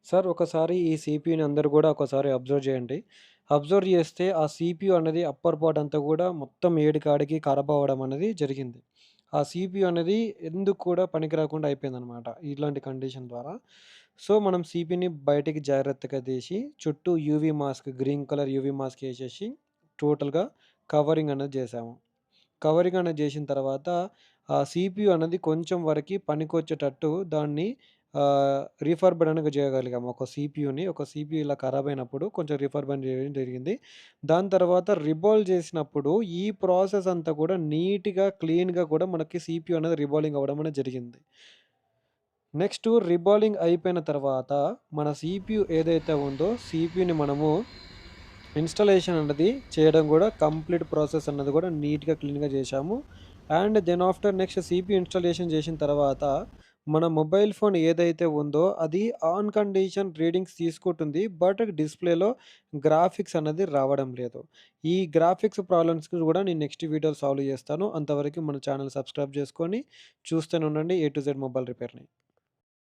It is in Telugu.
సార్ ఒకసారి ఈ సీపీయూని అందరూ గూడా ఒకసారి అబ్జర్వ్ జేయండి. అబ్జర్వ్ జేస్తే ఆ సీపీయూ అనేది అప్పర్ పార్ట్ అంతా గూడా మొత్తం ఏడికాడికి ఖరాబ్ అవ్వడం అనేది జరిగింది. ఆ సీపీయూ అనేది ఎందుకు కూడా పనికి రాకుండా అయిపోయిందనమాట. ఇట్లాంటి కండిషన్ ద్వారా. సో, మనం సీపీని బయటికి జాగ్రత్తగా తీసి చుట్టూ UV mask green colour UV mask ఏసేసి టోటల్‌గా కవరింగ్ అనేది జేశాము. కవరింగ్ అనేది జేసిన తర్వాత ఆ సీపీయూ అనేది కొంచెం వరకి పనికొచ్చేటట్టు దాన్ని రీఫర్బిడ్ అనేది జేయగలిగాము. ఒక సీపీయూ ఇలా ఖరాబయినప్పుడు కొంచెం రీఫర్బిడ్ జేయడం జరిగింది. దాని తర్వాత రీబాల్ జేసినప్పుడు ఈ ప్రాసెస్ అంతా కూడా నీట్‌గా, క్లీన్‌గా కూడా మనకి సీపీయూ అనేది రీబాలింగ్ అవ్వడం అనేది జరిగింది. నెక్స్టు రీబాలింగ్ అయిపోయిన తర్వాత మన సీపీయూ ఏదైతే ఉందో సీపీయూని మనము ఇన్‌స్టాలేషన్ అన్నది చేయడం గూడా కంప్లీట్ ప్రాసెస్ అన్నది గూడా నీట్‌గా, క్లీన్‌గా జేశాము. And then after next CPU installation జేసిన తర్వాత, మన మొబైల్ ఫోన్ ఏదైతే ఉందో అది ఆన్ కండిషన్ రీడింగ్స్ తీసుకుంటుంది. బట్ డిస్‌ప్లేలో గ్రాఫిక్స్ అన్నది రావడం లేదు. ఈ గ్రాఫిక్స్ ప్రాబ్లమ్స్‌కి గూడా నేను నెక్స్ట్ వీడియోలో సాల్వ్ జేస్తాను. అంతవరకు మన ఛానెల్ సబ్స్క్రైబ్ జేసుకొని చూస్తూనే ఉండండి ఏ టు జెడ్ మొబైల్ రిపేర్‌ని.